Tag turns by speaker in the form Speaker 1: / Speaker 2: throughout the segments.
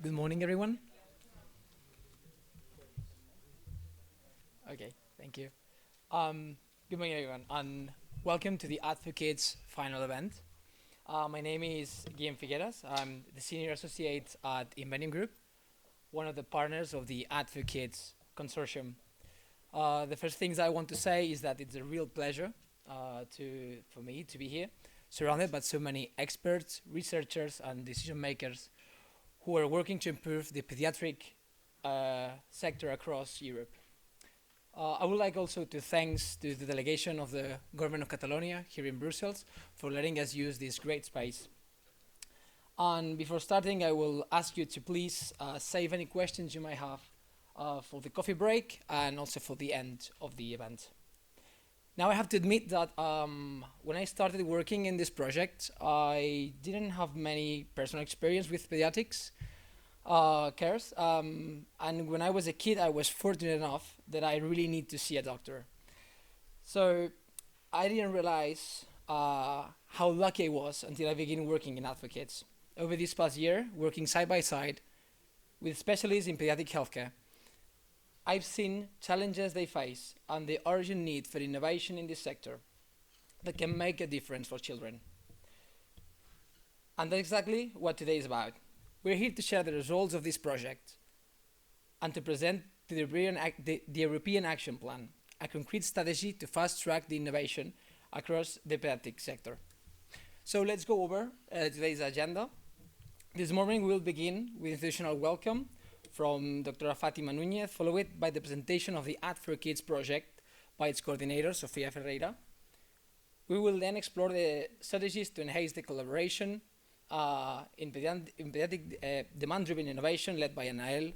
Speaker 1: Good morning, everyone. Okay, thank you. Good morning, everyone, and welcome to the ADD4KIDS final event. My name is Guillem Figueras. I'm the Senior Associate at Inventing Group, one of the partners of the ADD4KIDS consortium. The first things I want to say is that it's a real pleasure for me to be here, surrounded by so many experts, researchers, and decision makers who are working to improve the pediatric sector across Europe. I would like also to thanks to the delegation of the government of Catalonia here in Brussels for letting us use this great space. And before starting, I will ask you to please save any questions you might have for the coffee break and also for the end of the event. Now I have to admit that when I started working in this project, I didn't have many personal experience with pediatrics cares. And when I was a kid, I was fortunate enough that I really need to see a doctor. So I didn't realize how lucky I was until I began working in ADD4KIDS. Over this past year, working side by side with specialists in pediatric healthcare, I've seen challenges they face and the urgent need for innovation in this sector that can make a difference for children. And that's exactly what today is about. We're here to share the results of this project and to present the European Action Plan, a concrete strategy to fast-track the innovation across the pediatric sector. So let's go over today's agenda. This morning we'll begin with institutional welcome from Dr. Fatima Nunez, followed by the presentation of the ADD4KIDS project by its coordinator, Sofía Ferreira. We will then explore the strategies to enhance the collaboration in pediatric demand-driven innovation led by Anael,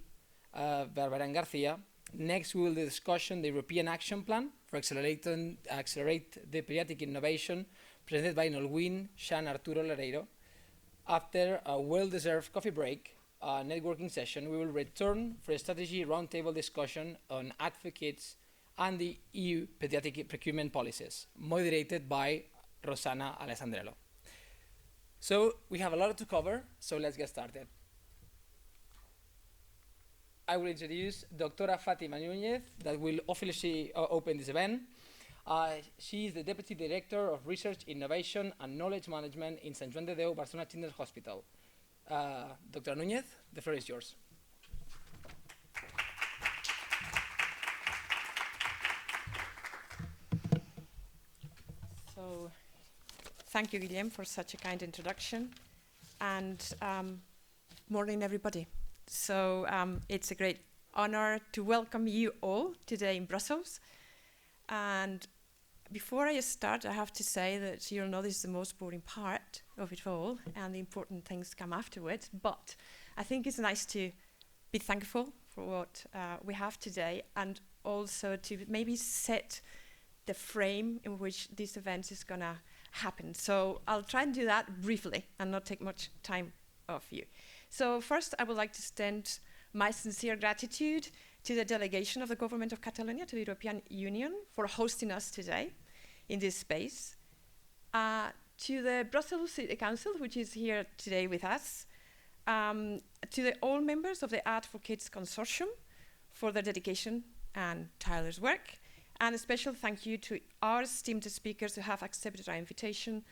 Speaker 1: Barbara and Garcia. Next, we will discuss the European Action Plan for accelerate the pediatric innovation presented by Nolwin, Shan, Arturo Lareiro. After a well-deserved coffee break, networking session, we will return for a strategy roundtable discussion on ADD4KIDS and the EU pediatric procurement policies, moderated by Rosanna Alessandrello. So we have a lot to cover, so let's get started. I will introduce Dr. Fatima Nunez that will officially open this event. She is the Deputy Director of Research, Innovation and Knowledge Management in Sant Joan de Déu, Barcelona Children's Hospital. Dr. Nunez, the floor is yours.
Speaker 2: So, thank you, Guillem, for such a kind introduction. And morning, everybody. So it's a great honor to welcome you all today in Brussels. And before I start, I have to say that you'll know this is the most boring part of it all, and the important things come afterwards. But I think it's nice to be thankful for what we have today, and also to maybe set the frame in which this event is going to happen. So I'll try and do that briefly and not take much time off you. So first, I would like to extend my sincere gratitude to the delegation of the Government of Catalonia to the European Union for hosting us today in this space, to the Brussels City Council, which is here today with us, to all members of the ADD4KIDS consortium for their dedication and tireless work, and a special thank you to our esteemed speakers who have accepted our invitation,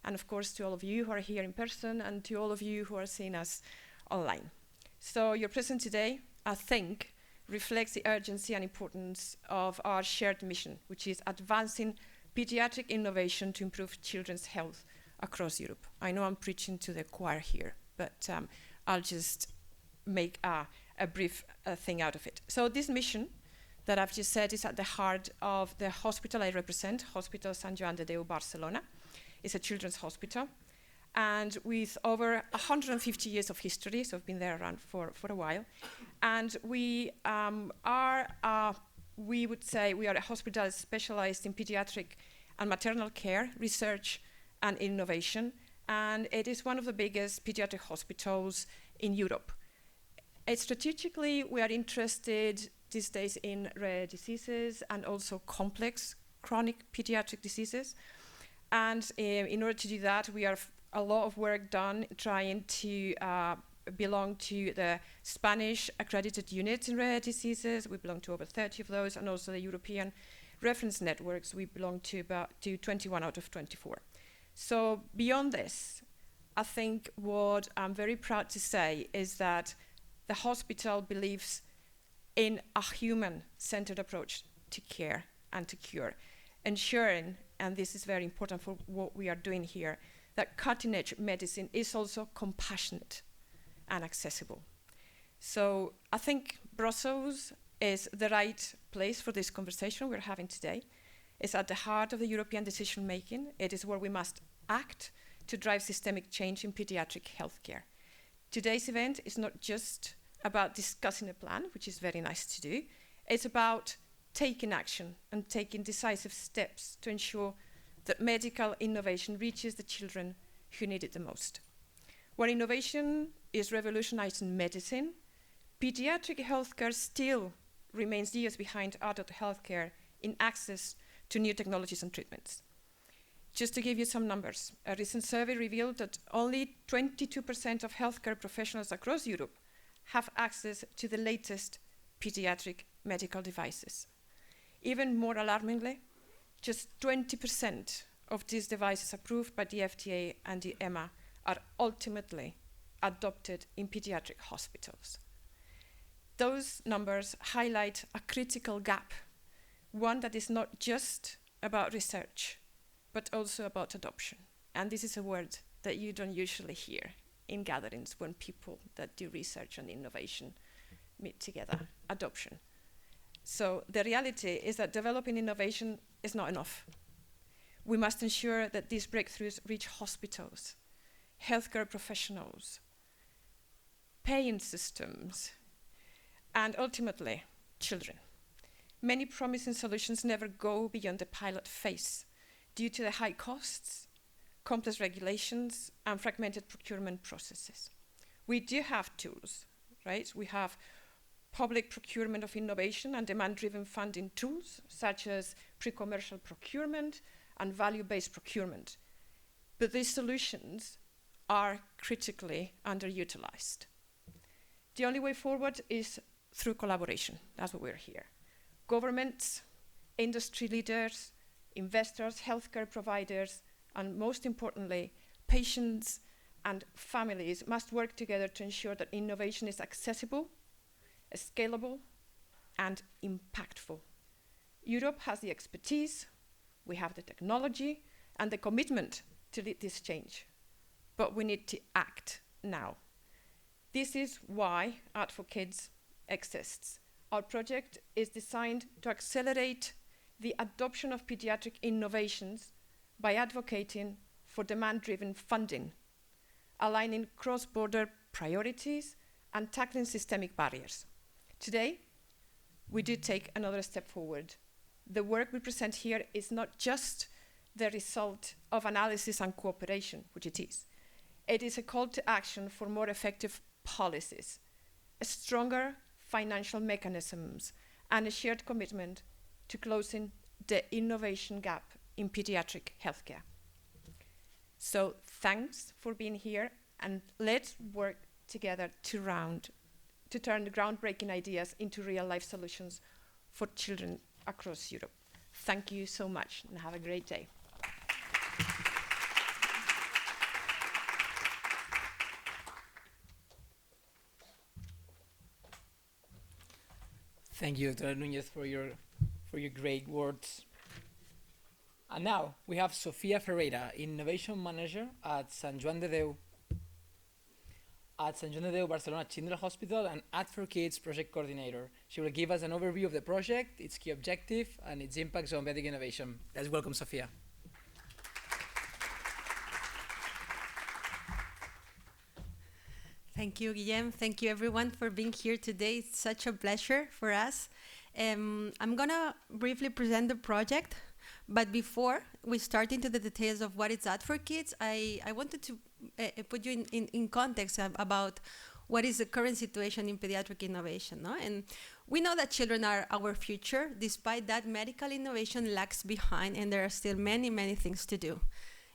Speaker 2: and of course to all of you who are here in person and to all of you who are seeing us online. So your presence today, I think, reflects the urgency and importance of our shared mission, which is advancing pediatric innovation to improve children's health across Europe. I know I'm preaching to the choir here, but I'll just make a brief thing out of it. So this mission that I've just said is at the heart of the hospital I represent, Hospital Sant Joan de Déu, Barcelona. It's a children's hospital, and with over 150 years of history, so I've been there around for a while. And we we would say we are a hospital specialized in pediatric and maternal care, research and innovation, and it is one of the biggest pediatric hospitals in Europe. Strategically, we are interested these days in rare diseases and also complex chronic pediatric diseases. And in order to do that, we have a lot of work done trying to belong to the Spanish accredited units in rare diseases. We belong to over 30 of those, and also the European reference networks. We belong to about 21 out of 24. So beyond this, I think what I'm very proud to say is that the hospital believes in a human-centered approach to care and to cure, ensuring, and this is very important for what we are doing here, that cutting-edge medicine is also compassionate and accessible. So I think Brussels is the right place for this conversation we're having today. It's at the heart of the European decision-making. It is where we must act to drive systemic change in pediatric healthcare. Today's event is not just about discussing a plan, which is very nice to do. It's about taking action and taking decisive steps to ensure that medical innovation reaches the children who need it the most. Where innovation is revolutionizing medicine, pediatric healthcare still remains years behind adult healthcare in access to new technologies and treatments. Just to give you some numbers, a recent survey revealed that only 22% of healthcare professionals across Europe have access to the latest pediatric medical devices. Even more alarmingly, just 20% of these devices approved by the FDA and the EMA are ultimately adopted in pediatric hospitals. Those numbers highlight a critical gap, one that is not just about research, but also about adoption. And this is a word that you don't usually hear in gatherings when people that do research and innovation meet together, adoption. So the reality is that developing innovation is not enough. We must ensure that these breakthroughs reach hospitals, healthcare professionals, paying systems, and ultimately, children. Many promising solutions never go beyond the pilot phase due to the high costs, complex regulations, and fragmented procurement processes. We do have tools, right? We have public procurement of innovation and demand-driven funding tools, such as pre-commercial procurement and value-based procurement. But these solutions are critically underutilized. The only way forward is through collaboration. That's why we're here. Governments, industry leaders, investors, healthcare providers, and most importantly, patients and families must work together to ensure that innovation is accessible, scalable, and impactful. Europe has the expertise, we have the technology, and the commitment to lead this change. But we need to act now. This is why ADD4KIDS exists. Our project is designed to accelerate the adoption of pediatric innovations by advocating for demand-driven funding, aligning cross-border priorities, and tackling systemic barriers. Today, we do take another step forward. The work we present here is not just the result of analysis and cooperation, which it is. It is a call to action for more effective policies, stronger financial mechanisms, and a shared commitment to closing the innovation gap in pediatric healthcare. So thanks for being here, and let's work together to turn the groundbreaking ideas into real-life solutions for children across Europe. Thank you so much, and have a great day.
Speaker 1: Thank you, Dr. Nunez, for your great words. And now we have Sofía Ferreira, Innovation Manager at Sant Joan de Déu, Barcelona Children's Hospital, and ADD4KIDS Project Coordinator. She will give us an overview of the project, its key objective, and its impacts on medical innovation. Let's welcome Sofía.
Speaker 3: Thank you, Guillem. Thank you, everyone, for being here today. It's such a pleasure for us. I'm going to briefly present the project, but before we start into the details of what it's ADD4KIDS, I wanted to put you in context about what is the current situation in pediatric innovation. No? And we know that children are our future. Despite that, medical innovation lags behind, and there are still many, many things to do.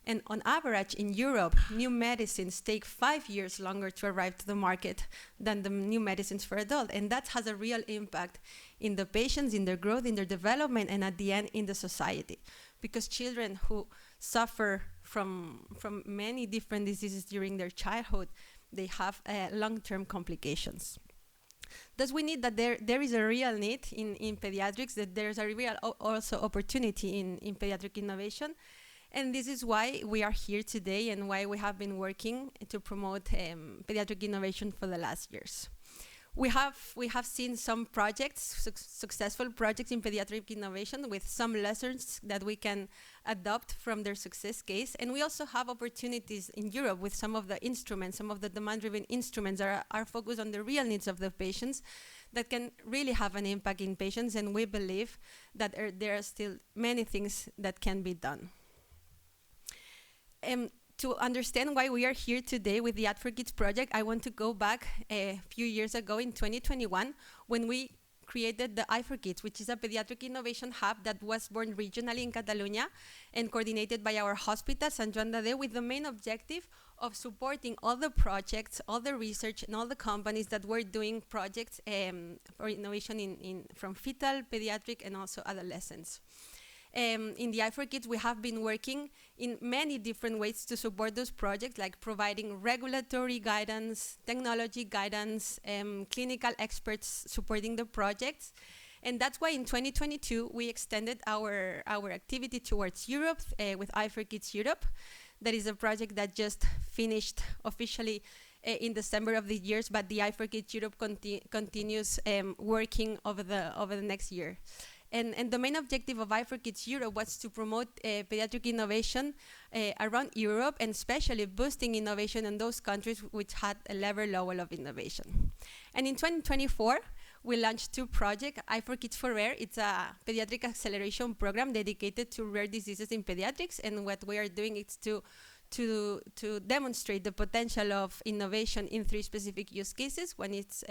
Speaker 3: And on average, in Europe, new medicines take 5 years longer to arrive to the market than the new medicines for adults. And that has a real impact in the patients, in their growth, in their development, and at the end, in the society. Because children who suffer from many different diseases during their childhood, they have long-term complications. Thus, we need that there is a real need in pediatrics, that there's a real also opportunity in pediatric innovation. And this is why we are here today and why we have been working to promote pediatric innovation for the last years. We have seen some projects, successful projects in pediatric innovation with some lessons that we can adopt from their success case. And we also have opportunities in Europe with some of the instruments, some of the demand-driven instruments that are focused on the real needs of the patients that can really have an impact in patients. And we believe that there are still many things that can be done. To understand why we are here today with the ADD4KIDS project, I want to go back a few years ago in 2021 when we created the ADD4KIDS, which is a pediatric innovation hub that was born regionally in Catalonia and coordinated by our hospital, Sant Joan, with the main objective of supporting all the projects, all the research, and all the companies that were doing projects for innovation from fetal, pediatric, and also adolescents. In the ADD4KIDS, we have been working in many different ways to support those projects, like providing regulatory guidance, technology guidance, clinical experts supporting the projects. And that's why in 2022, we extended our activity towards Europe with ADD4KIDS Europe. That is a project that just finished officially in December of the year, but the ADD4KIDS Europe continues working over the next year. And the main objective of ADD4KIDS Europe was to promote pediatric innovation around Europe, and especially boosting innovation in those countries which had a lower level of innovation. And in 2024, we launched 2 projects, ADD4KIDS for Rare. It's a pediatric acceleration program dedicated to rare diseases in pediatrics, and what we are doing is to demonstrate the potential of innovation in 3 specific use cases. One is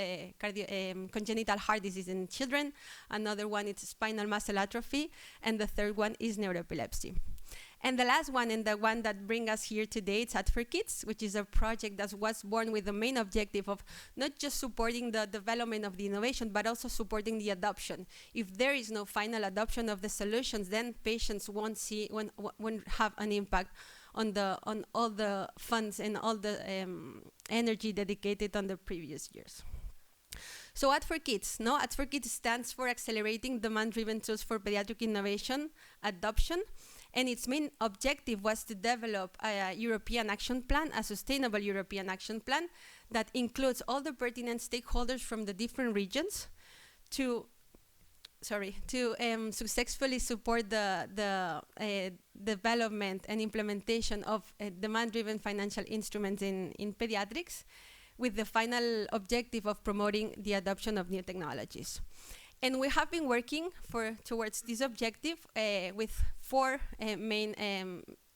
Speaker 3: congenital heart disease in children, another one is spinal muscle atrophy, and the third one is neuroepilepsy. And the last one, and the one that brings us here today, it's ADD4KIDS, which is a project that was born with the main objective of not just supporting the development of the innovation, but also supporting the adoption. If there is no final adoption of the solutions, then patients won't have an impact on all the funds and all the energy dedicated on the previous years. So ADD4KIDS, ADD4KIDS stands for Accelerating Demand-Driven Tools for Pediatric Innovation Adoption, and its main objective was to develop a European action plan, a sustainable European action plan that includes all the pertinent stakeholders from the different regions to successfully support the development and implementation of demand-driven financial instruments in pediatrics, with the final objective of promoting the adoption of new technologies. And we have been working towards this objective with 4 main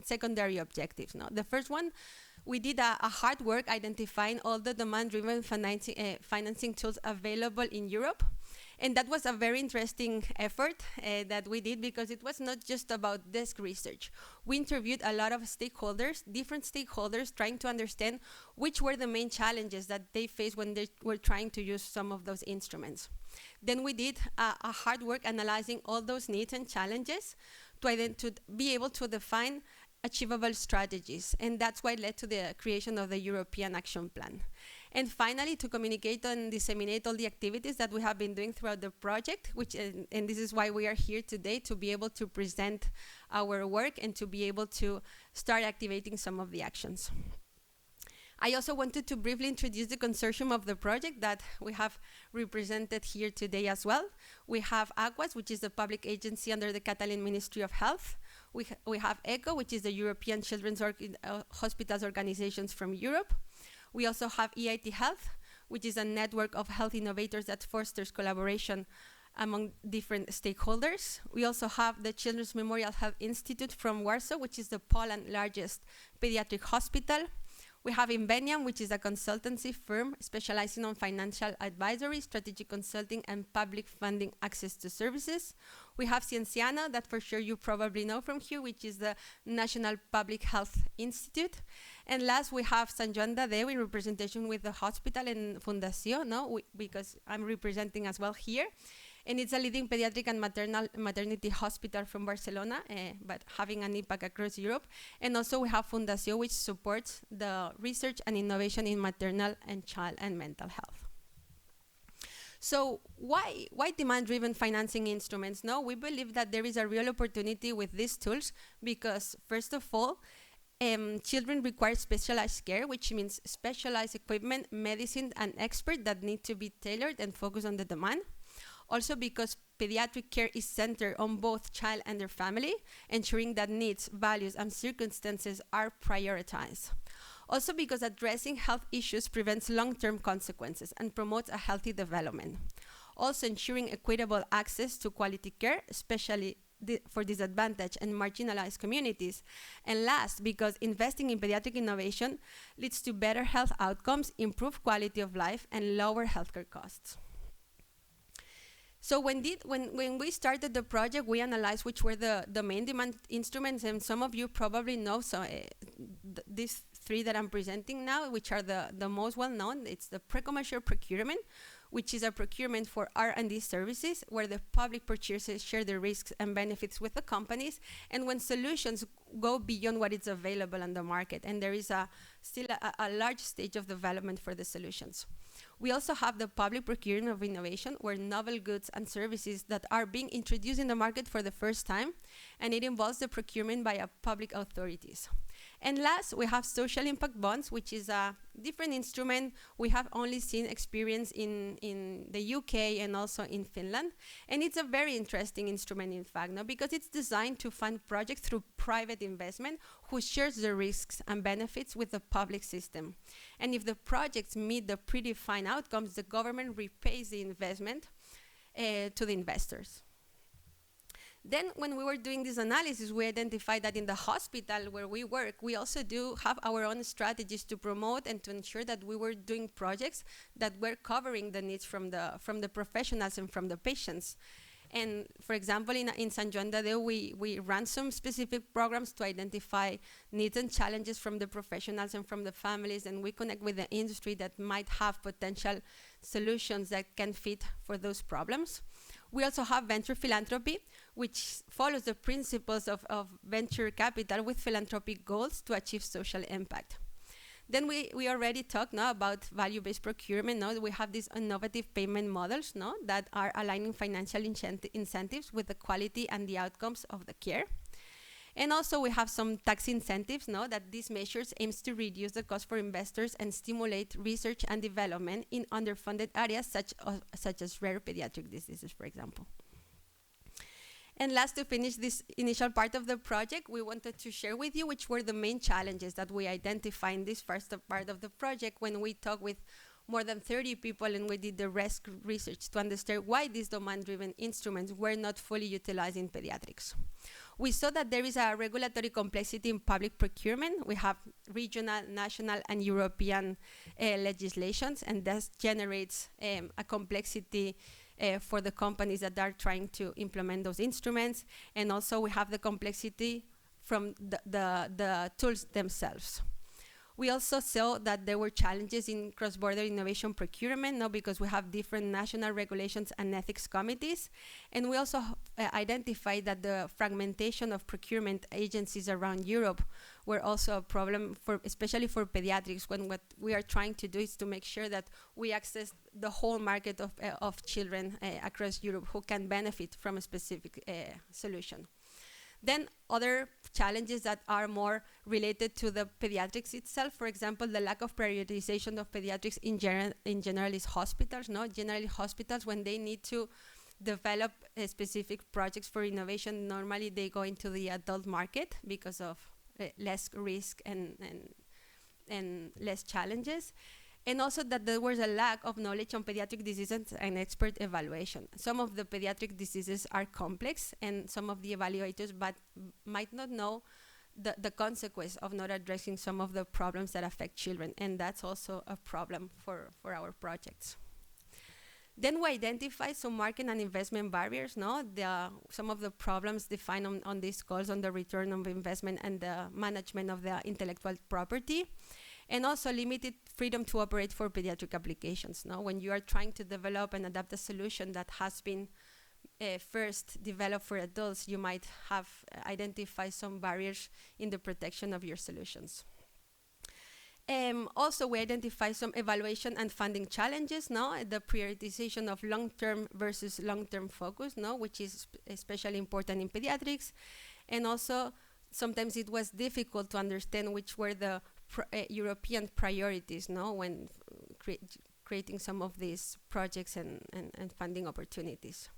Speaker 3: secondary objectives. The first one, we did a hard work identifying all the demand-driven financing tools available in Europe. And that was a very interesting effort that we did, because it was not just about desk research. We interviewed a lot of stakeholders, different stakeholders, trying to understand which were the main challenges that they faced when they were trying to use some of those instruments. Then we did a hard work analyzing all those needs and challenges to be able to define achievable strategies. And that's why it led to the creation of the European Action Plan. And finally, to communicate and disseminate all the activities that we have been doing throughout the project, and this is why we are here today, to be able to present our work and to be able to start activating some of the actions. I also wanted to briefly introduce the consortium of the project that we have represented here today as well. We have AQUAS, which is the public agency under the Catalan Ministry of Health. We have ECHO, which is the European Children's Hospitals Organizations from Europe. We also have EIT Health, which is a network of health innovators that fosters collaboration among different stakeholders. We also have the Children's Memorial Health Institute from Warsaw, which is the Poland's largest pediatric hospital. We have Inveniam, which is a consultancy firm specializing on financial advisory, strategic consulting, and public funding access to services. We have Cienciano, that for sure you probably know from here, which is the National Public Health Institute. And last, we have Sant Joan de Déu in representation with the hospital and Fundació, no? Because I'm representing as well here. And it's a leading pediatric and maternity hospital from Barcelona, but having an impact across Europe. And also we have Fundació, which supports the research and innovation in maternal and child and mental health. So why demand-driven financing instruments? No, we believe that there is a real opportunity with these tools because, first of all, children require specialized care, which means specialized equipment, medicine, and experts that need to be tailored and focus on the demand. Also because pediatric care is centered on both child and their family, ensuring that needs, values, and circumstances are prioritized. Also because addressing health issues prevents long-term consequences and promotes a healthy development. Also ensuring equitable access to quality care, especially for disadvantaged and marginalized communities. And last, because investing in pediatric innovation leads to better health outcomes, improved quality of life, and lower healthcare costs. So when we started the project, we analyzed which were the main demand instruments, and some of you probably know these three that I'm presenting now, which are the most well-known. It's the pre-commercial procurement, which is a procurement for R&D services, where the public purchasers share the risks and benefits with the companies, and when solutions go beyond what is available on the market, and there is still a large stage of development for the solutions. We also have the public procurement of innovation, where novel goods and services that are being introduced in the market for the first time, and it involves the procurement by public authorities. And last, we have social impact bonds, which is a different instrument. We have only seen experience in the UK and also in Finland. And it's a very interesting instrument, in fact, no? Because it's designed to fund projects through private investment who shares the risks and benefits with the public system. And if the projects meet the predefined outcomes, the government repays the investment to the investors. Then when we were doing this analysis, we identified that in the hospital where we work, we also do have our own strategies to promote and to ensure that we were doing projects that were covering the needs from the professionals and from the patients. And for example, in Sant Joan de Déu, we ran some specific programs to identify needs and challenges from the professionals and from the families, and we connect with the industry that might have potential solutions that can fit for those problems. We also have venture philanthropy, which follows the principles of venture capital with philanthropic goals to achieve social impact. Then we already talked about value-based procurement. We have these innovative payment models that are aligning financial incentives with the quality and the outcomes of the care. And also we have some tax incentives that these measures aims to reduce the cost for investors and stimulate research and development in underfunded areas such as rare pediatric diseases, for example. And last, to finish this initial part of the project, we wanted to share with you which were the main challenges that we identified in this first part of the project when we talked with more than 30 people and we did the research to understand why these demand-driven instruments were not fully utilized in pediatrics. We saw that there is a regulatory complexity in public procurement. We have regional, national, and European legislations, and that generates a complexity for the companies that are trying to implement those instruments. And also we have the complexity from the tools themselves. We also saw that there were challenges in cross-border innovation procurement, because we have different national regulations and ethics committees. And we also identified that the fragmentation of procurement agencies around Europe were also a problem, especially for pediatrics, when what we are trying to do is to make sure that we access the whole market of children across Europe who can benefit from a specific solution. Then other challenges that are more related to the pediatrics itself, for example, the lack of prioritization of pediatrics in generalist hospitals. Generalist hospitals, when they need to develop specific projects for innovation, normally they go into the adult market because of less risk and less challenges. And also that there was a lack of knowledge on pediatric diseases and expert evaluation. Some of the pediatric diseases are complex, and some of the evaluators might not know the consequence of not addressing some of the problems that affect children, and that's also a problem for our projects. Then we identify some market and investment barriers, no? Some of the problems defined on these calls on the return of investment and the management of the intellectual property, and also limited freedom to operate for pediatric applications, no? When you are trying to develop and adapt a solution that has been first developed for adults, you might have identified some barriers in the protection of your solutions. Also, we identify some evaluation and funding challenges, no? The prioritization of long-term versus long-term focus, no? Which is especially important in pediatrics. And also, sometimes it was difficult to understand which were the European priorities, no? When creating some of these projects and funding opportunities.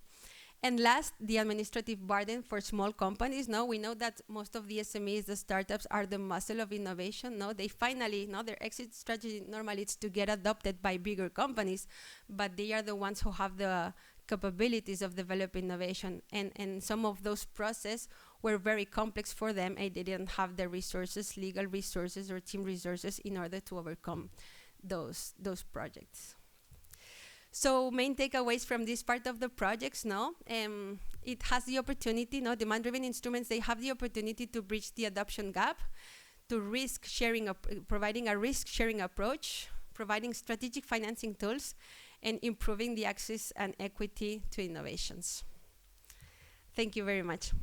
Speaker 3: And last, the administrative burden for small companies. No, we know that most of the SMEs, the startups, are the muscle of innovation. No, they finally, no, their exit strategy normally is to get adopted by bigger companies, but they are the ones who have the capabilities of developing innovation. And some of those processes were very complex for them, and they didn't have the resources, legal resources or team resources in order to overcome those projects. So main takeaways from this part of the projects, no? It has the opportunity, no? Demand-driven instruments, they have the opportunity to bridge the adoption gap, to risk sharing, providing a risk-sharing approach, providing strategic financing tools, and improving the access and equity to innovations. Thank you very much.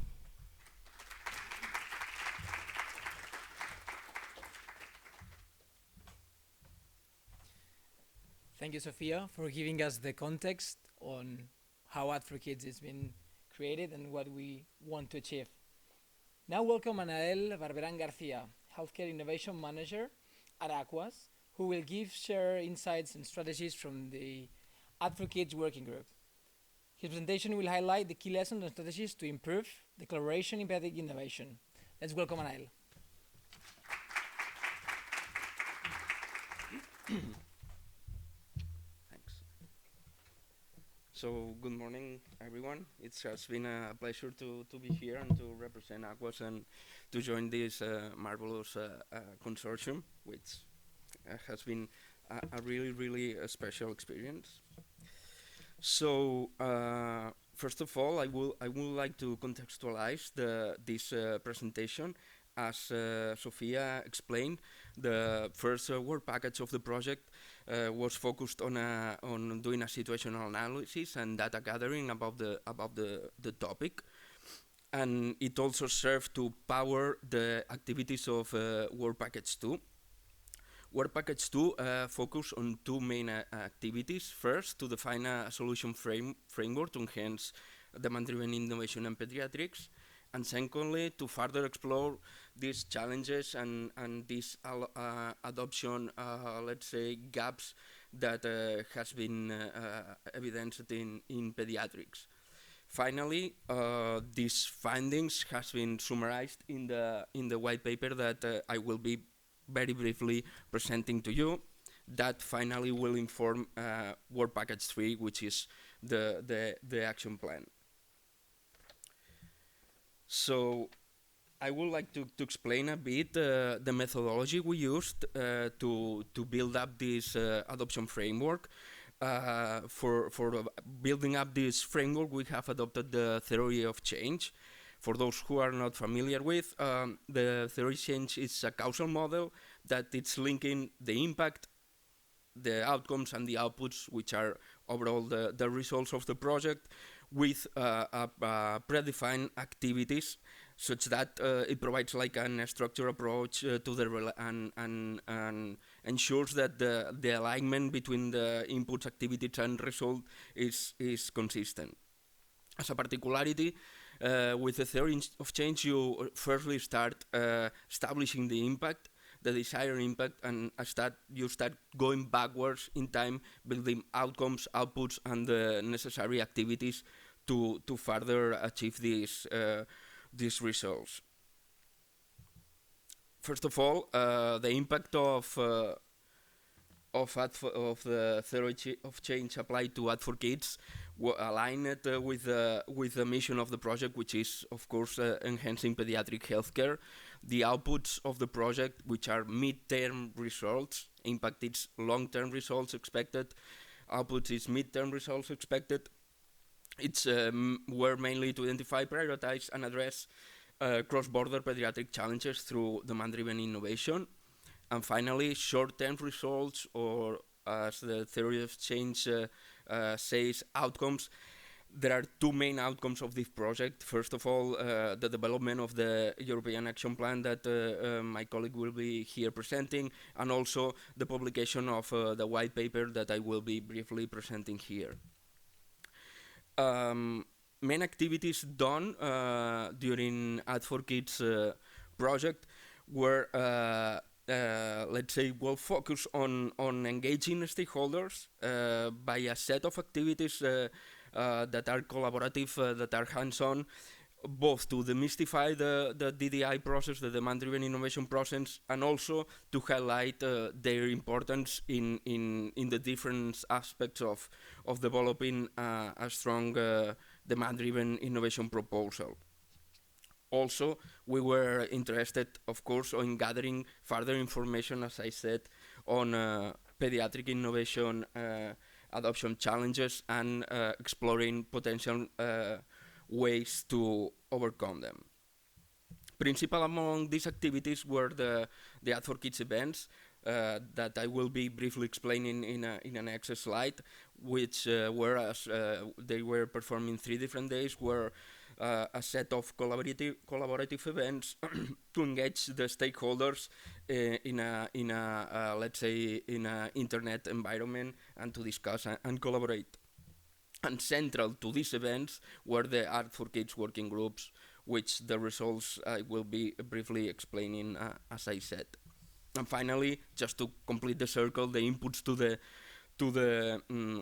Speaker 1: Thank you, Sofía, for giving us the context on how AD4KIDS has been created and what we want to achieve. Now welcome Anael Barberán Garcia, Healthcare Innovation Manager at Aquas, who will share insights and strategies from the AD4KIDS working group. His presentation will highlight the key lessons and strategies to improve the collaboration in pediatric innovation. Let's welcome Anael.
Speaker 4: So good morning, everyone. It has been a pleasure to be here and to represent Aquas and to join this marvelous consortium, which has been a really special experience. So first of all, I would like to contextualize this presentation. As Sofía explained, the first work package of the project was focused on doing a situational analysis and data gathering about the topic, and it also served to power the activities of work package 2. Work package 2 focused on two main activities. First, to define a solution framework to enhance demand-driven innovation in pediatrics, and secondly, to further explore these challenges and these adoption, let's say, gaps that has been evidenced in pediatrics. Finally, these findings has been summarized in the white paper that I will be very briefly presenting to you. That finally will inform Work Package 3, which is the action plan. So I would like to explain a bit the methodology we used to build up this adoption framework. For building up this framework, we have adopted the theory of change. For those who are not familiar with, the theory of change is a causal model that it's linking the impact, the outcomes, and the outputs, which are overall the results of the project, with predefined activities, such that it provides like a structured approach to the and ensures that the alignment between the inputs, activities, and result is consistent. As a particularity, with the theory of change, you firstly start establishing the impact, the desired impact, and you start going backwards in time, building outcomes, outputs, and the necessary activities to further achieve these results. First of all, the impact of the theory of change applied to AD4KIDS aligned with the mission of the project, which is, of course, enhancing pediatric healthcare. the outputs of the project, which are mid-term results. Impact is long-term results expected. Output is mid-term results expected. It's were mainly to identify, prioritize, and address cross-border pediatric challenges through demand-driven innovation. And finally, short-term results, or as the theory of change says, outcomes. There are two main outcomes of this project. First of all, the development of the European Action Plan that my colleague will be here presenting, and also the publication of the white paper that I will be briefly presenting here. Main activities done during AD4KIDS project were, let's say, well focused on engaging stakeholders by a set of activities that are collaborative, that are hands-on, both to demystify the DDI process, the demand-driven innovation process, and also to highlight their importance in the different aspects of developing a strong demand-driven innovation proposal. Also, we were interested, of course, in gathering further information, as I said, on pediatric innovation adoption challenges and exploring potential ways to overcome them. Principal among these activities were the AD4KIDS events that I will be briefly explaining in a next slide, which were, as they were performed in 3 different days, were a set of collaborative events to engage the stakeholders in a let's say, in an internet environment, and to discuss and collaborate. And central to these events were the AD4KIDS working groups, which the results I will be briefly explaining, as I said. And finally, just to complete the circle, the inputs to the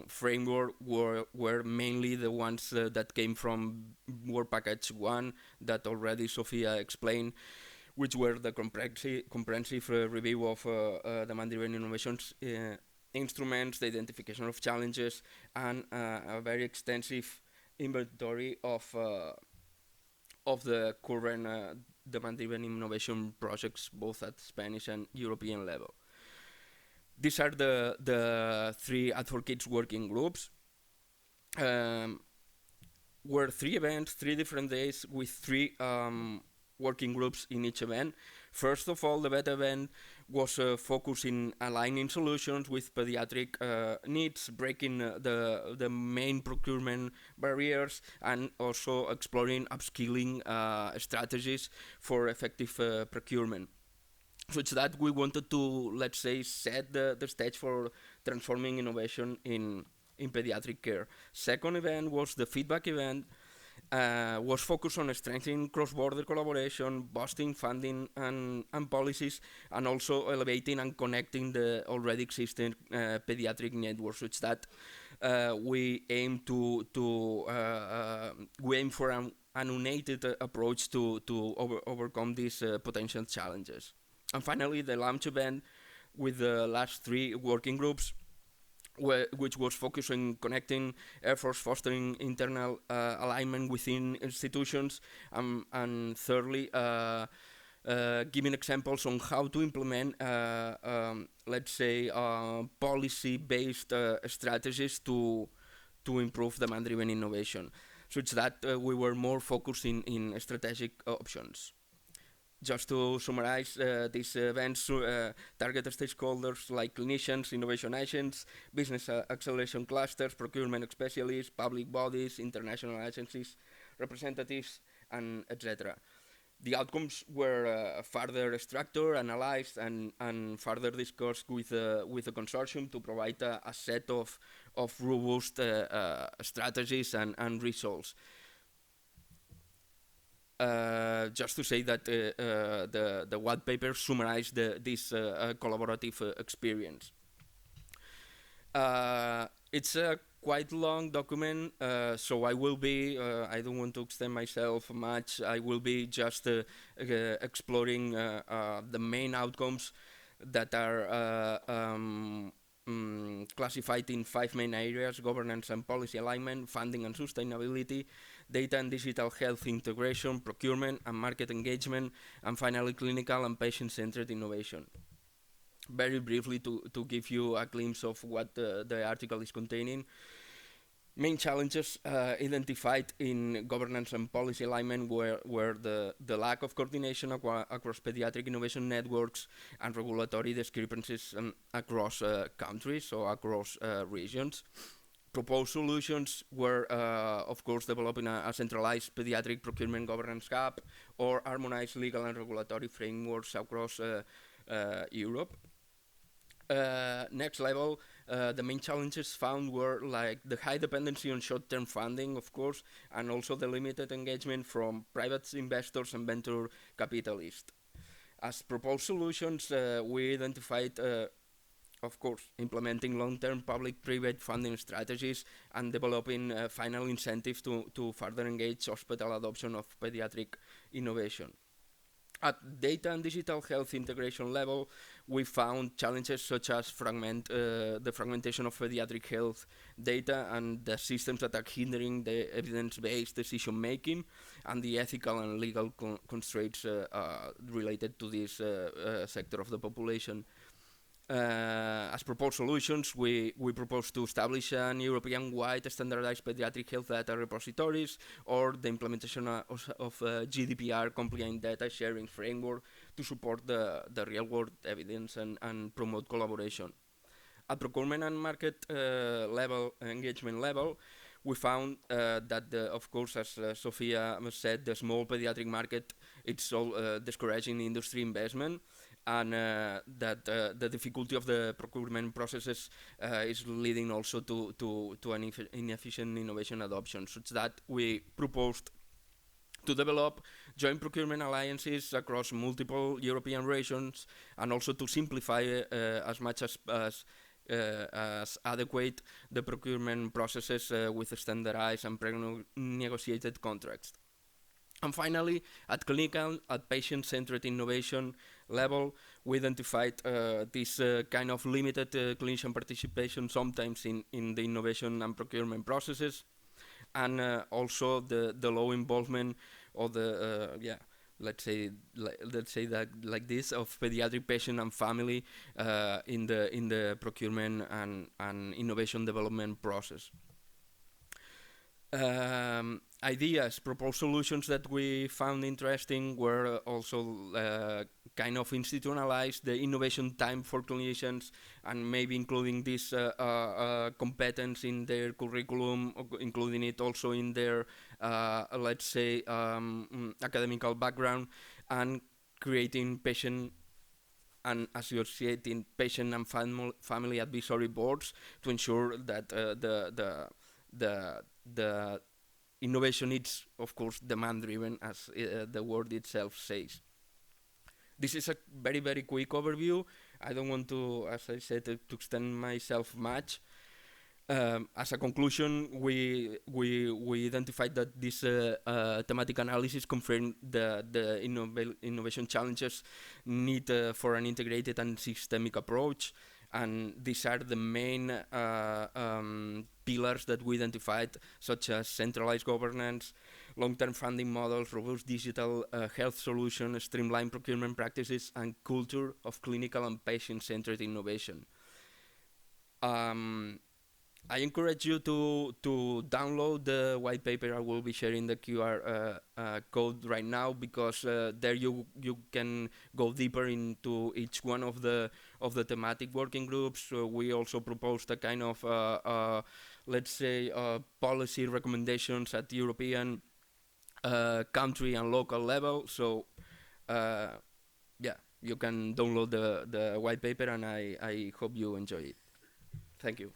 Speaker 4: framework were mainly the ones that came from Work Package 1 that already Sofía explained, which were the comprehensive review of demand-driven innovations instruments, the identification of challenges, and a very extensive inventory of the current demand-driven innovation projects, both at Spanish and European level. These are the 3 AD4KIDS working groups. Were 3 events, 3 different days, with 3 working groups in each event. First of all, the beta event was focused in aligning solutions with pediatric needs, breaking the main procurement barriers, and also exploring upskilling strategies for effective procurement. Such that we wanted to, let's say, set the stage for transforming innovation in pediatric care. Second event was the feedback event, was focused on strengthening cross-border collaboration, boosting funding and policies, and also elevating and connecting the already existing pediatric network, such that we aim for an united approach to overcome these potential challenges. And finally, the launch event with the last 3 working groups, which was focused on connecting efforts, fostering internal alignment within institutions, and thirdly, giving examples on how to implement, let's say, policy-based strategies to improve demand-driven innovation, such that we were more focused in strategic options. Just to summarize, these events target stakeholders like clinicians, innovation agents, business acceleration clusters, procurement specialists, public bodies, international agencies, representatives, and etc. The outcomes were further structured, analyzed, and further discussed with the consortium to provide a set of robust strategies and results. Just to say that the white paper summarized this collaborative experience. It's a quite long document, so I will be, I don't want to extend myself much, I will be just exploring the main outcomes that are classified in 5 main areas: governance and policy alignment, funding and sustainability, data and digital health integration, procurement and market engagement, and finally clinical and patient-centered innovation. Very briefly, to give you a glimpse of what the article is containing, main challenges identified in governance and policy alignment were the lack of coordination across pediatric innovation networks and regulatory discrepancies across countries or across regions. Proposed solutions were, of course, developing a centralized pediatric procurement governance hub or harmonized legal and regulatory frameworks across Europe. Next level, the main challenges found were like the high dependency on short-term funding, of course, and also the limited engagement from private investors and venture capitalists. As proposed solutions, we identified, of course, implementing long-term public-private funding strategies and developing final incentives to further engage hospital adoption of pediatric innovation. At data and digital health integration level, we found challenges such as the fragmentation of pediatric health data and the systems that are hindering the evidence-based decision-making and the ethical and legal constraints related to this sector of the population. As proposed solutions, we propose to establish an European-wide standardized pediatric health data repositories or the implementation of GDPR-compliant data sharing framework to support the real-world evidence and promote collaboration. At procurement and market engagement level, we found that, of course, as Sofía said, the small pediatric market, it's all discouraging industry investment, and that the difficulty of the procurement processes is leading also to an inefficient innovation adoption, such that we proposed to develop joint procurement alliances across multiple European regions and also to simplify as much as adequate the procurement processes with standardized and pre-negotiated contracts. And finally, at clinical, at patient-centered innovation level, we identified this kind of limited clinician participation sometimes in the innovation and procurement processes, and also the low involvement of the let's say that like this, of pediatric patient and family in the procurement and innovation development process. Ideas, proposed solutions that we found interesting were also kind of institutionalize the innovation time for clinicians and maybe including this competence in their curriculum, including it also in their, let's say, academical background, and creating patient and associating patient and family advisory boards to ensure that the innovation is, of course, demand-driven, as the word itself says. This is a very, very quick overview. I don't want to, as I said, to extend myself much. As a conclusion, we identified that this thematic analysis confirmed the innovation challenges need for an integrated and systemic approach. And these are the main pillars that we identified, such as centralized governance, long-term funding models, robust digital health solutions, streamlined procurement practices, and culture of clinical and patient-centered innovation. I encourage you to download the white paper. I will be sharing the QR code right now, because there you can go deeper into each one of the thematic working groups. We also proposed a kind of let's say policy recommendations at European, country and local level. So yeah, you can download the white paper, and I hope you enjoy it. Thank you.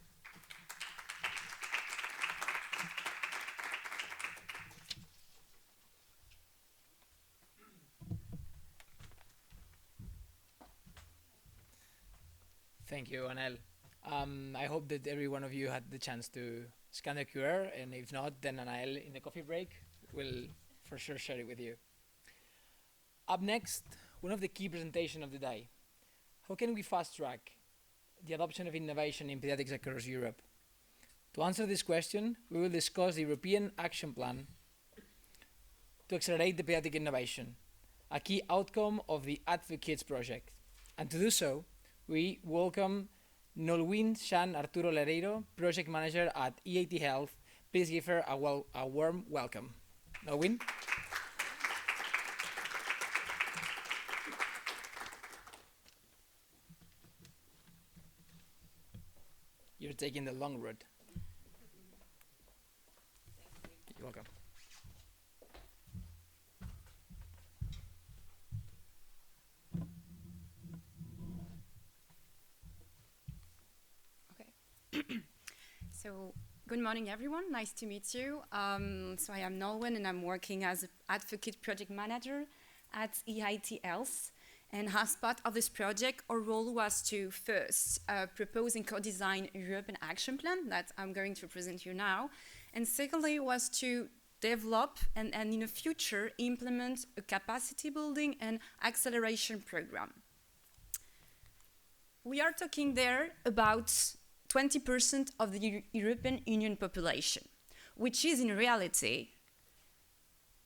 Speaker 1: Thank you, Anel. I hope that every one of you had the chance to scan the QR, and if not, then Anel in the coffee break will for sure share it with you. Up next, one of the key presentations of the day. How can we fast track the adoption of innovation in pediatrics across Europe. To answer this question, we will discuss the European Action Plan to accelerate the pediatric innovation, a key outcome of the AD4KIDS project. And to do so, we welcome Nolwyn Shan Arturo Lereiro, Project Manager at EAT Health. Please give her a warm welcome. Nolwyn. You're taking the long road. You're welcome.
Speaker 5: So, good morning, everyone. Nice to meet you. So I am Nolwyn, and I'm working as an advocate project manager at EIT Health. And as part of this project, our role was to first propose and co-design a European action plan that I'm going to present you now. And secondly, was to develop and in the future implement a capacity building and acceleration program. We are talking there about 20% of the European Union population, which is in reality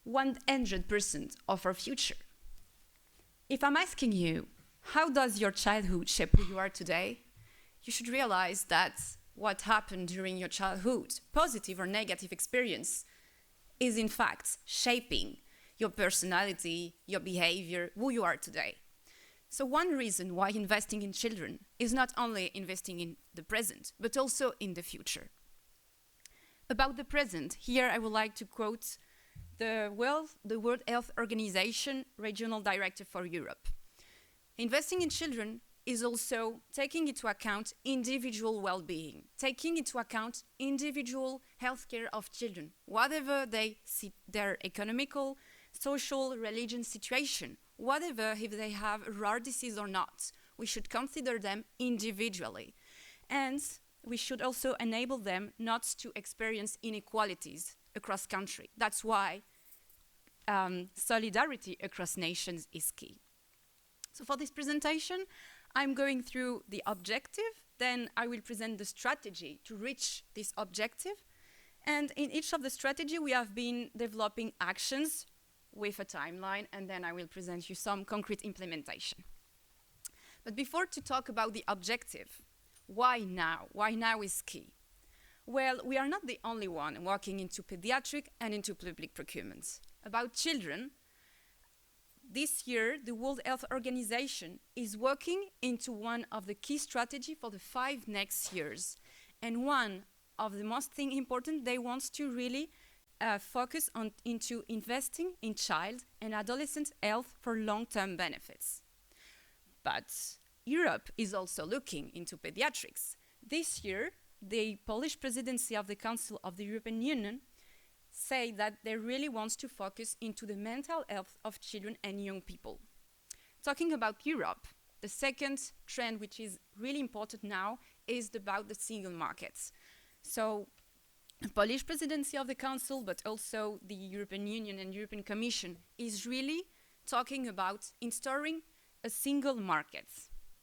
Speaker 5: 100% of our future. If I'm asking you, how does your childhood shape who you are today? You should realize that what happened during your childhood, positive or negative experience, is in fact shaping your personality, your behavior, who you are today. So one reason why investing in children is not only investing in the present, but also in the future. About the present, here I would like to quote the World Health Organization Regional Director for Europe. Investing in children is also taking into account individual well-being, taking into account individual healthcare of children, whatever they see their economical, social, religion situation, whatever if they have a rare disease or not. We should consider them individually. And we should also enable them not to experience inequalities across country. That's why solidarity across nations is key. So for this presentation, I'm going through the objective, then I will present the strategy to reach this objective. And in each of the strategy, we have been developing actions with a timeline, and then I will present you some concrete implementation. But before to talk about the objective, why now? Why now is key. Well, we are not the only one working into pediatric and into public procurement. About children, this year, the World Health Organization is working into one of the key strategy for the 5 next years. And one of the most important, they want to really focus into investing in child and adolescent health for long-term benefits. But Europe is also looking into pediatrics. This year, the Polish presidency of the Council of the European Union say that they really want to focus into the mental health of children and young people. Talking about Europe, the second trend which is really important now is about the single markets. So the Polish presidency of the Council, but also the European Union and European Commission is really talking about installing a single market.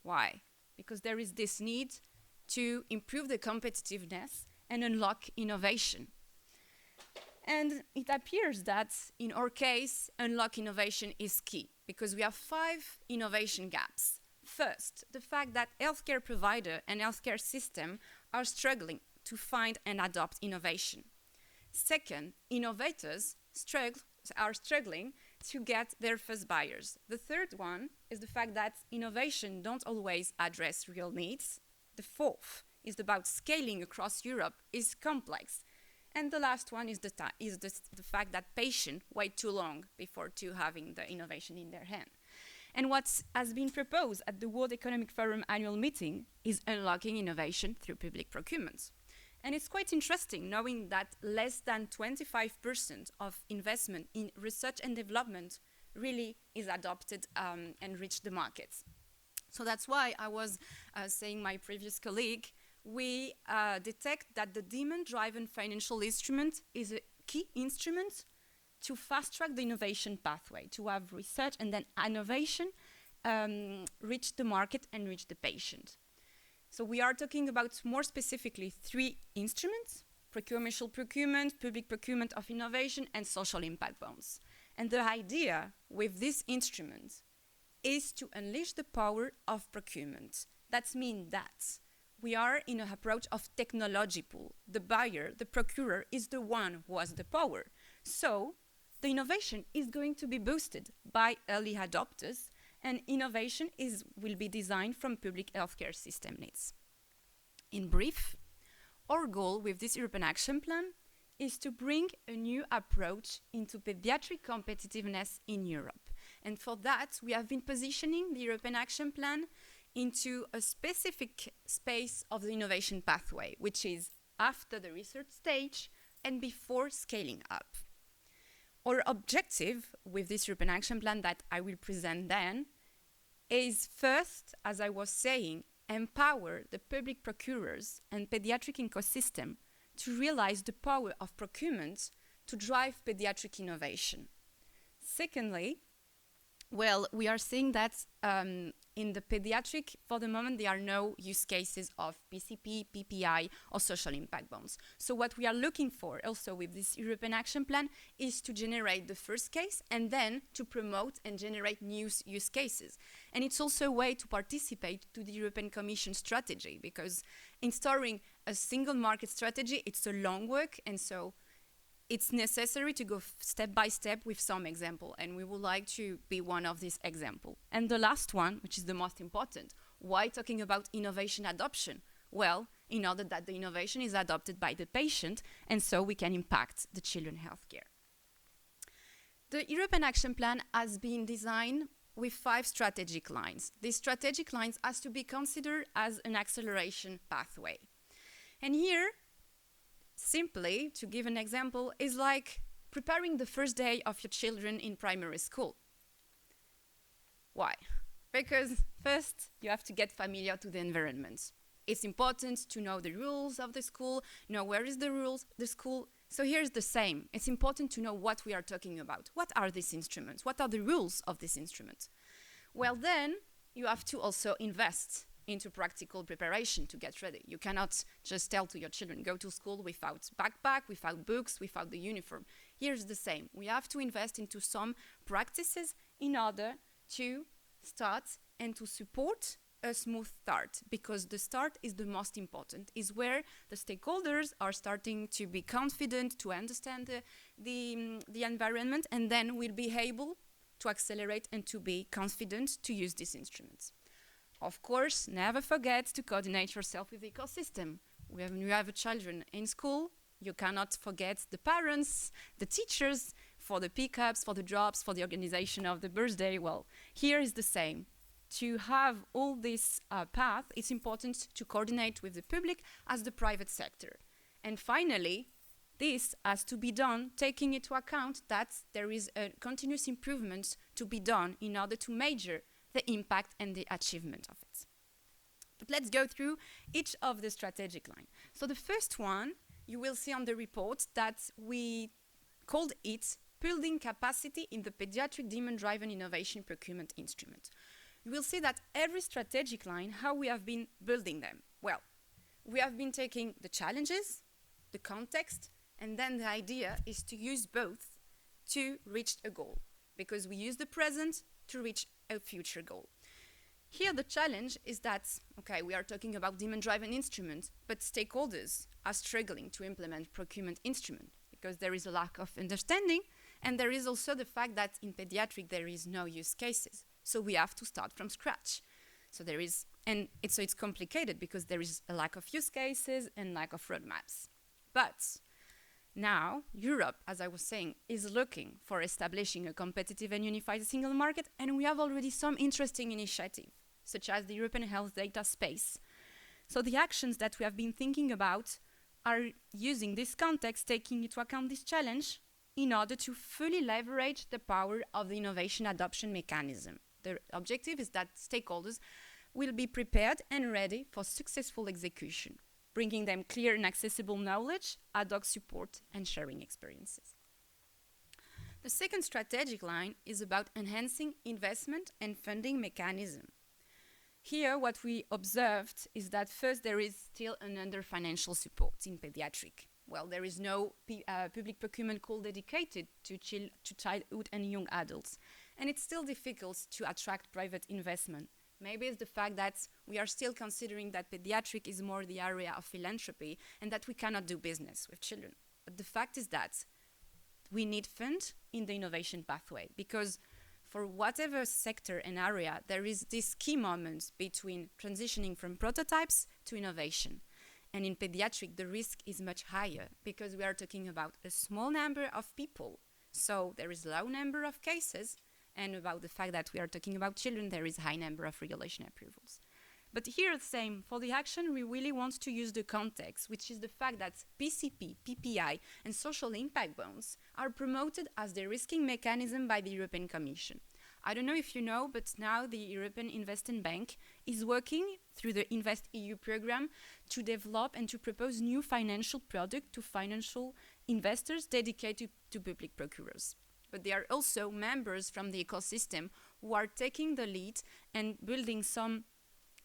Speaker 5: Why? Because there is this need to improve the competitiveness and unlock innovation. And it appears that in our case, unlock innovation is key because we have 5 innovation gaps. First, the fact that healthcare provider and healthcare system are struggling to find and adopt innovation. Second, innovators are struggling to get their first buyers. The third one is the fact that innovation don't always address real needs. The fourth is about scaling across Europe is complex. And the last one is the fact that patients wait too long before having the innovation in their hand. And what has been proposed at the World Economic Forum annual meeting is unlocking innovation through public procurement. And it's quite interesting knowing that less than 25% of investment in research and development really is adopted and reach the markets. So that's why I was saying my previous colleague, we detect that the demand-driven financial instrument is a key instrument to fast-track the innovation pathway, to have research and then innovation reach the market and reach the patient. So we are talking about more specifically 3 instruments: commercial procurement, public procurement of innovation, and social impact bonds. And the idea with this instrument is to unleash the power of procurement. That means that we are in an approach of technology pool. The buyer, the procurer, is the one who has the power. So the innovation is going to be boosted by early adopters, and innovation will be designed from public healthcare system needs. In brief, our goal with this European Action Plan is to bring a new approach into pediatric competitiveness in Europe. And for that, we have been positioning the European Action Plan into a specific space of the innovation pathway, which is after the research stage and before scaling up. Our objective with this European Action Plan that I will present then is first, as I was saying, empower the public procurers and pediatric ecosystem to realize the power of procurement to drive pediatric innovation. Secondly, well, we are seeing that in the pediatric, for the moment, there are no use cases of PCP, PPI, or social impact bonds. So what we are looking for also with this European Action Plan is to generate the first case and then to promote and generate new use cases. And it's also a way to participate to the European Commission strategy, because installing a single market strategy, it's a long work, and so it's necessary to go step by step with some example, and we would like to be one of these examples. And the last one, which is the most important, why talking about innovation adoption? Well, in order that the innovation is adopted by the patient, and so we can impact the children's healthcare. The European Action Plan has been designed with 5 strategic lines. These strategic lines has to be considered as an acceleration pathway. And here, simply, to give an example, is like preparing the first day of your children in primary school. Why? Because first, you have to get familiar to the environment. It's important to know the rules of the school, know where is the school. So here's the same. It's important to know what we are talking about. What are these instruments? What are the rules of this instrument? Well, then, you have to also invest into practical preparation to get ready. You cannot just tell to your children, go to school without backpack, without books, without the uniform. Here's the same. We have to invest into some practices in order to start and to support a smooth start, because the start is the most important, is where the stakeholders are starting to be confident, to understand the environment, and then we'll be able to accelerate and to be confident to use these instruments. Of course, never forget to coordinate yourself with the ecosystem. When you have children in school, you cannot forget the parents, the teachers, for the pickups, for the drops, for the organization of the birthday. Well, here is the same. To have all this path, it's important to coordinate with the public as the private sector. And finally, this has to be done taking into account that there is a continuous improvement to be done in order to measure the impact and the achievement of it. But let's go through each of the strategic lines. So the first one, you will see on the report that we called it Building Capacity in the Pediatric Demand-Driven Innovation Procurement Instrument. You will see that every strategic line, how we have been building them. Well, we have been taking the challenges, the context, and then the idea is to use both to reach a goal, because we use the present to reach a future goal. Here the challenge is that, okay, we are talking about demand-driven instruments, but stakeholders are struggling to implement procurement instrument because there is a lack of understanding, and there is also the fact that in pediatric there is no use cases. So we have to start from scratch. So there is, and it's complicated because there is a lack of use cases and lack of roadmaps. But now, Europe, as I was saying, is looking for establishing a competitive and unified single market, and we have already some interesting initiatives, such as the European Health Data Space. So the actions that we have been thinking about are using this context, taking into account this challenge, in order to fully leverage the power of the innovation adoption mechanism. The objective is that stakeholders will be prepared and ready for successful execution, bringing them clear and accessible knowledge, ad hoc support, and sharing experiences. The second strategic line is about enhancing investment and funding mechanism. Here, what we observed is that first there is still an under financial support in pediatric. Well, there is no public procurement call dedicated to childhood and young adults. And it's still difficult to attract private investment. Maybe it's the fact that we are still considering that pediatric is more the area of philanthropy and that we cannot do business with children. But the fact is that we need funds in the innovation pathway, because for whatever sector and area, there is this key moment between transitioning from prototypes to innovation. And in pediatric, the risk is much higher because we are talking about a small number of people. So there is a low number of cases, and about the fact that we are talking about children, there is a high number of regulation approvals. But here, the same, for the action, we really want to use the context, which is the fact that PCP, PPI, and social impact bonds are promoted as the risking mechanism by the European Commission. I don't know if you know, but now the European Investment Bank is working through the Invest EU program to develop and to propose new financial products to financial investors dedicated to public procurers. But they are also members from the ecosystem who are taking the lead and building some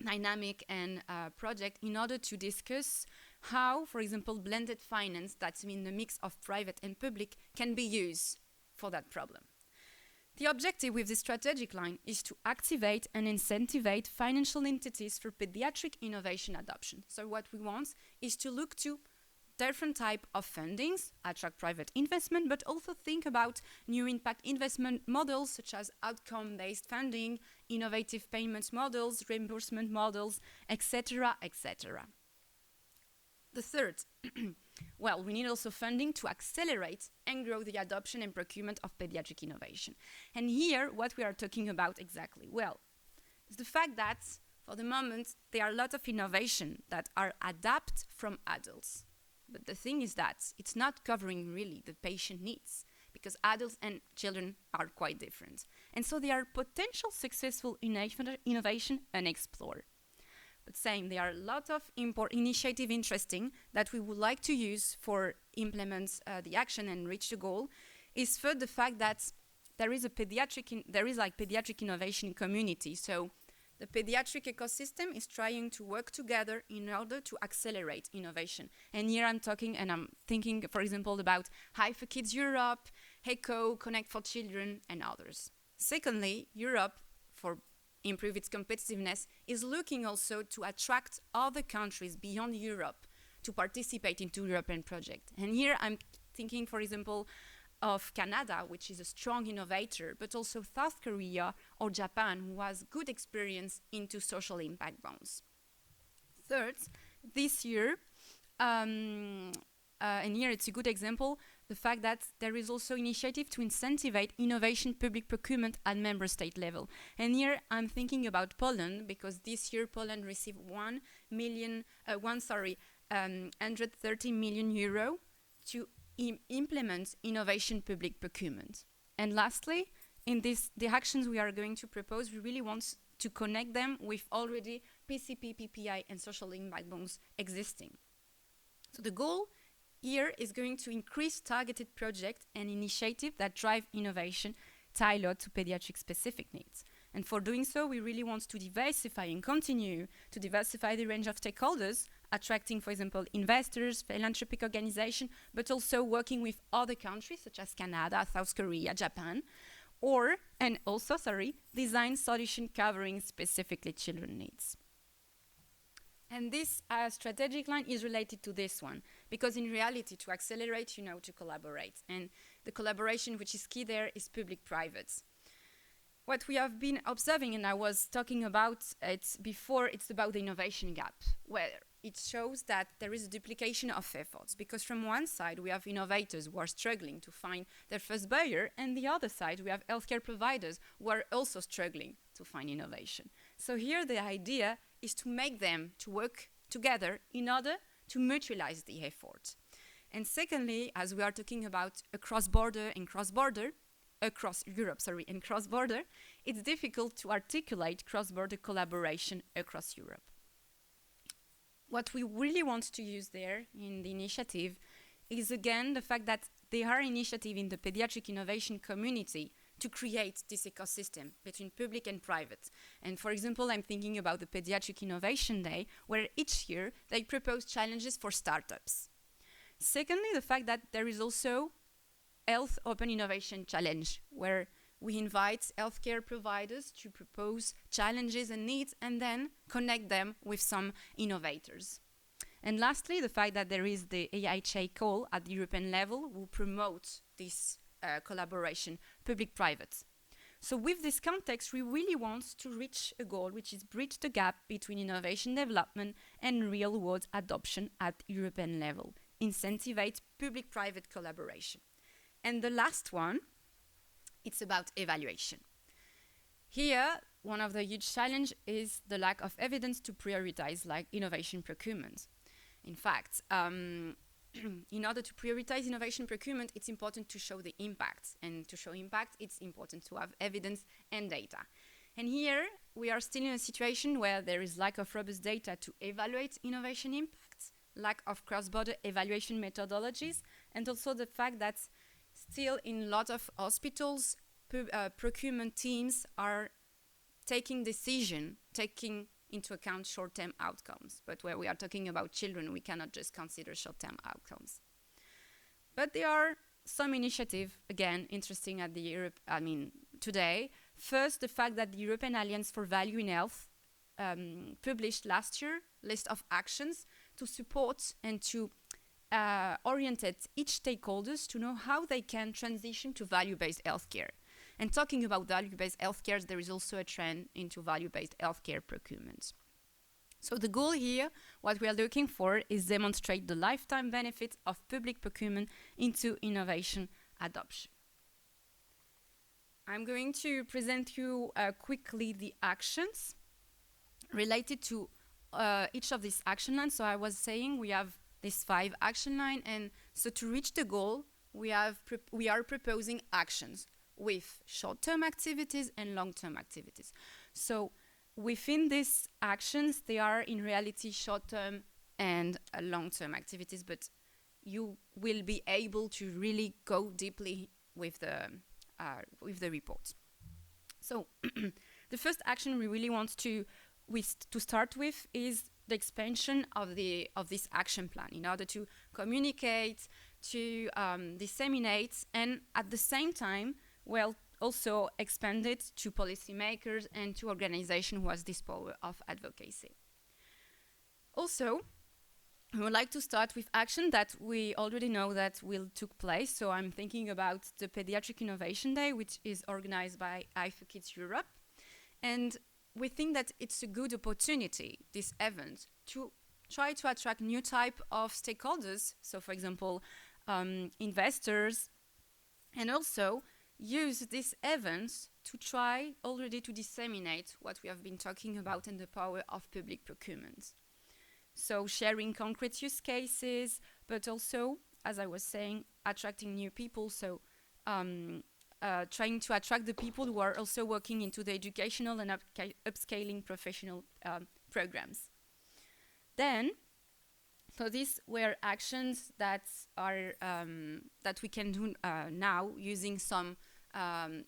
Speaker 5: dynamic and project in order to discuss how, for example, blended finance, that's mean the mix of private and public, can be used for that problem. The objective with this strategic line is to activate and incentivize financial entities for pediatric innovation adoption. So what we want is to look to different type of fundings, attract private investment, but also think about new impact investment models such as outcome-based funding, innovative payments models, reimbursement models, etc., etc. The third, well, we need also funding to accelerate and grow the adoption and procurement of pediatric innovation. And here, what we are talking about exactly? Well, it's the fact that, for the moment, there are a lot of innovation that are adapted from adults. But the thing is that it's not covering really the patient needs, because adults and children are quite different. And so there are potential successful innovation unexplored. But same, there are a lot of initiative interesting that we would like to use for implement the action and reach the goal, is for the fact that there is pediatric innovation community. So the pediatric ecosystem is trying to work together in order to accelerate innovation. And here I'm thinking, for example, about Hi4Kids Europe, ECHO, Connect for Children, and others. Secondly, Europe, for improve its competitiveness, is looking also to attract other countries beyond Europe to participate into European projects. And here I'm thinking, for example, of Canada, which is a strong innovator, but also South Korea or Japan, who has good experience into social impact bonds. Third, this year, and here it's a good example, the fact that there is also initiative to incentivize innovation public procurement at member state level. And here I'm thinking about Poland, because this year Poland received 130 million euro to implement innovation public procurement. And lastly, in the actions we are going to propose, we really want to connect them with already PCP, PPI, and social impact bonds existing. So the goal here is going to increase targeted projects and initiatives that drive innovation tailored to pediatric specific needs. And for doing so, we really want to diversify and continue to diversify the range of stakeholders, attracting, for example, investors, philanthropic organizations, but also working with other countries such as Canada, South Korea, Japan, design solution covering specifically children needs. And this strategic line is related to this one, because in reality, to accelerate, to collaborate. And the collaboration which is key there is public-private. What we have been observing, and I was talking about it before, it's about the innovation gap, where it shows that there is a duplication of efforts, because from one side we have innovators who are struggling to find their first buyer, and the other side we have healthcare providers who are also struggling to find innovation. So here the idea is to make them to work together in order to mutualize the effort. And secondly, as we are talking about across Europe, and cross-border, it's difficult to articulate cross-border collaboration across Europe. What we really want to use there in the initiative is, again, the fact that there are initiatives in the pediatric innovation community to create this ecosystem between public and private. And for example, I'm thinking about the Paediatric Innovation Day, where each year they propose challenges for startups. Secondly, the fact that there is also Health Open Innovation Challenge, where we invite healthcare providers to propose challenges and needs and then connect them with some innovators. And lastly, the fact that there is the AIHA call at the European level who promote this collaboration, public-private. So with this context, we really want to reach a goal which is bridge the gap between innovation development and real-world adoption at European level, incentivize public-private collaboration. And the last one, it's about evaluation. Here, one of the huge challenges is the lack of evidence to prioritize like innovation procurement. In fact, in order to prioritize innovation procurement, it's important to show the impact. And to show impact, it's important to have evidence and data. And here, we are still in a situation where there is lack of robust data to evaluate innovation impacts, lack of cross-border evaluation methodologies, and also the fact that still in a lot of hospitals, procurement teams are taking into account short-term outcomes. But where we are talking about children, we cannot just consider short-term outcomes. But there are some initiatives, again, interesting at the today. First, the fact that the European Alliance for Value in Health published last year list of actions to support and to orientate each stakeholders to know how they can transition to value-based healthcare. And talking about value-based healthcare, there is also a trend into value-based healthcare procurement. So the goal here, what we are looking for, is demonstrate the lifetime benefits of public procurement into innovation adoption. I'm going to present you quickly the actions related to each of these action lines. So I was saying we have these 5 action lines, and so to reach the goal, we are proposing actions with short-term activities and long-term activities. So within these actions, they are in reality short-term and long-term activities, but you will be able to really go deeply with the report. So the first action we really want to start with is the expansion of this action plan in order to communicate, to disseminate, and at the same time, well, also expand it to policymakers and to organizations who has this power of advocacy. Also, we would like to start with action that we already know that will take place. So I'm thinking about the Paediatric Innovation Day, which is organized by ADD4KIDS Europe. And we think that it's a good opportunity, this event, to try to attract new type of stakeholders. So for example, investors, and also use this event to try already to disseminate what we have been talking about and the power of public procurement. So sharing concrete use cases, but also, as I was saying, attracting new people. So trying to attract the people who are also working into the educational and upscaling professional programs. Then, so these were actions that are that we can do now using some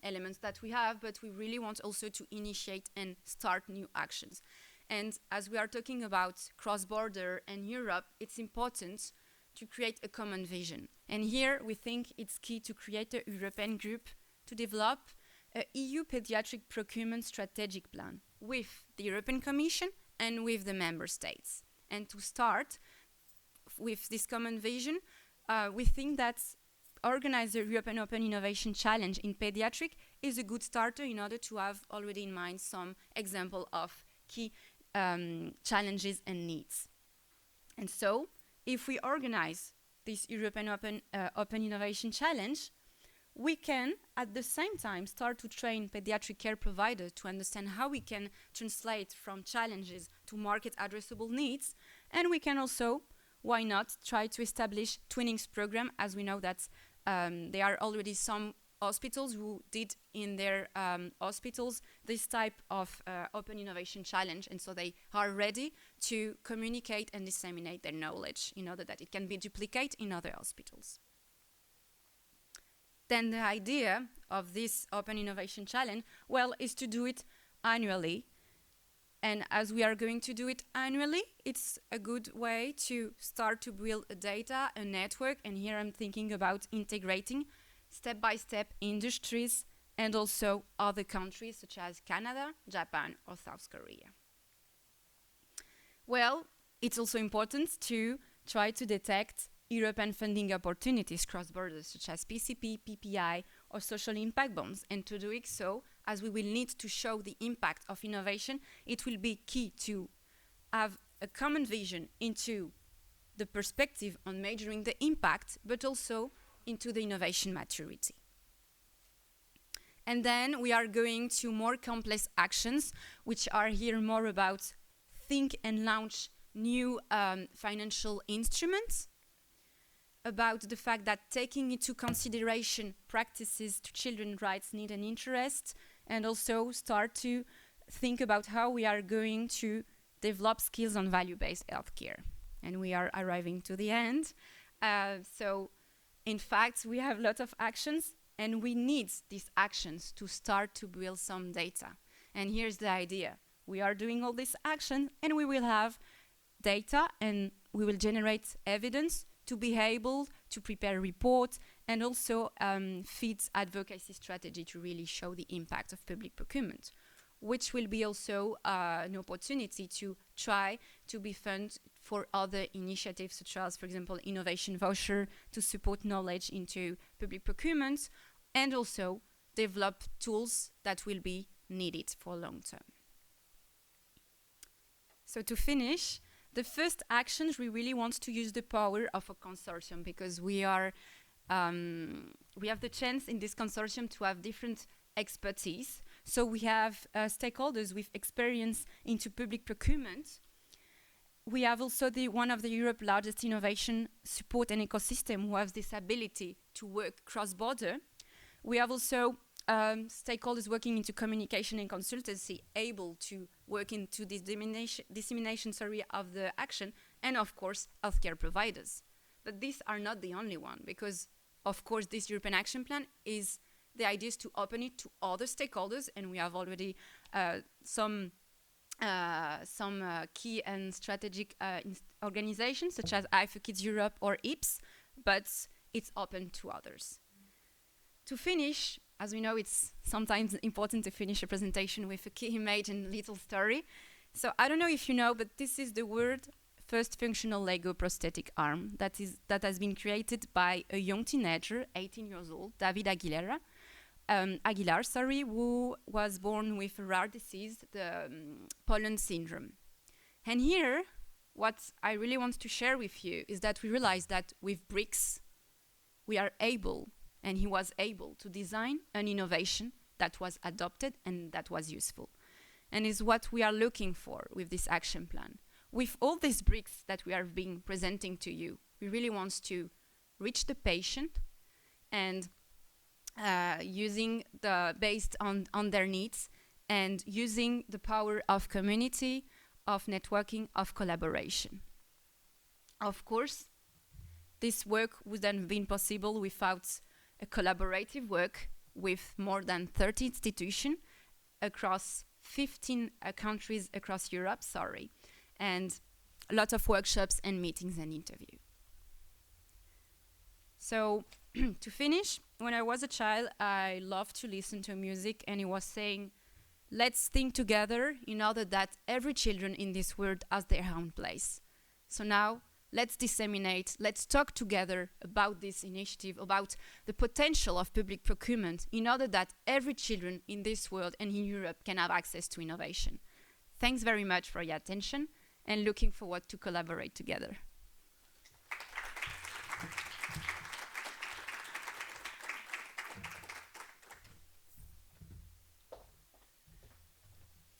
Speaker 5: elements that we have, but we really want also to initiate and start new actions. And as we are talking about cross-border and Europe, it's important to create a common vision. And here we think it's key to create a European group to develop an EU pediatric procurement strategic plan with the European Commission and with the member states. And to start with this common vision, we think that organize the European Open Innovation Challenge in Paediatric is a good starter in order to have already in mind some example of key challenges and needs. And so, if we organize this European Open Innovation Challenge, we can, at the same time, start to train pediatric care providers to understand how we can translate from challenges to market addressable needs. And we can also, why not, try to establish twinnings program, as we know that there are already some hospitals who did in their hospitals this type of open innovation challenge, and so they are ready to communicate and disseminate their knowledge in order that it can be duplicated in other hospitals. then the idea of this Open Innovation Challenge, well, is to do it annually. And as we are going to do it annually, it's a good way to start to build a data, a network, and here I'm thinking about integrating step-by-step industries and also other countries such as Canada, Japan, or South Korea. Well, it's also important to try to detect European funding opportunities cross borders, such as PCP, PPI, or social impact bonds. And to do it so, as we will need to show the impact of innovation, it will be key to have a common vision into the perspective on measuring the impact, but also into the innovation maturity. And then we are going to more complex actions, which are here more about think and launch new financial instruments, about the fact that taking into consideration practices to children's rights, need and interest, and also start to think about how we are going to develop skills on value-based healthcare. And we are arriving to the end. So in fact, we have a lot of actions, and we need these actions to start to build some data. And here's the idea. We are doing all these actions, and we will have data, and we will generate evidence to be able to prepare reports and also feed advocacy strategy to really show the impact of public procurement, which will be also an opportunity to try to be funded for other initiatives, such as, for example, innovation voucher to support knowledge into public procurement, and also develop tools that will be needed for long term. So to finish, the first actions, we really want to use the power of a consortium, because we have the chance in this consortium to have different expertise. So we have stakeholders with experience into public procurement. We have also one of the Europe's largest innovation support and ecosystem who has this ability to work cross-border. We have also stakeholders working into communication and consultancy, able to work into this dissemination of the action, and of course, healthcare providers. But these are not the only one, because of course, this European Action Plan is the idea is to open it to other stakeholders, and we have already some key and strategic organizations such as ADD4KIDS Europe or IPS, but it's open to others. To finish, as we know, it's sometimes important to finish a presentation with a key image and little story. So I don't know if you know, but this is the world's first functional Lego prosthetic arm that has been created by a young teenager, 18 years old, David Aguilar, who was born with a rare disease, the Poland syndrome. And here, what I really want to share with you is that we realized that with bricks, we are able, and he was able to design an innovation that was adopted and that was useful. And is what we are looking for with this action plan. With all these bricks that we are being presenting to you, we really want to reach the patient and using based on their needs and using the power of community, of networking, of collaboration. Of course, this work wouldn't have been possible without a collaborative work with more than 30 institutions across 15 countries across Europe, and a lot of workshops and meetings and interviews. So to finish, when I was a child, I loved to listen to music, and it was saying, let's think together in order that every children in this world has their own place. So now, let's disseminate, let's talk together about this initiative, about the potential of public procurement in order that every children in this world and in Europe can have access to innovation. Thanks very much for your attention, and looking forward to collaborate together.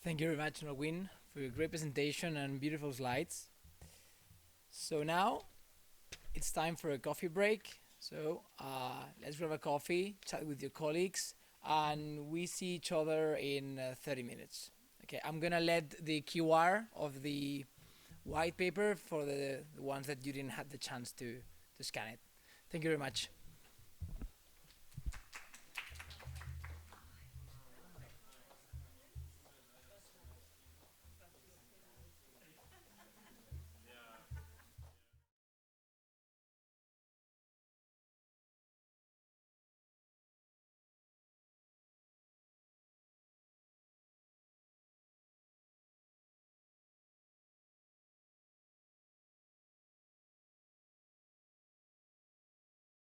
Speaker 1: Thank you very much, Norwin, for your great presentation and beautiful slides. So now it's time for a coffee break. So let's grab a coffee, chat with your colleagues, and we see each other in 30 minutes. Okay, I'm gonna let the QR of the white paper for the ones that you didn't have the chance to scan it. Thank you very much.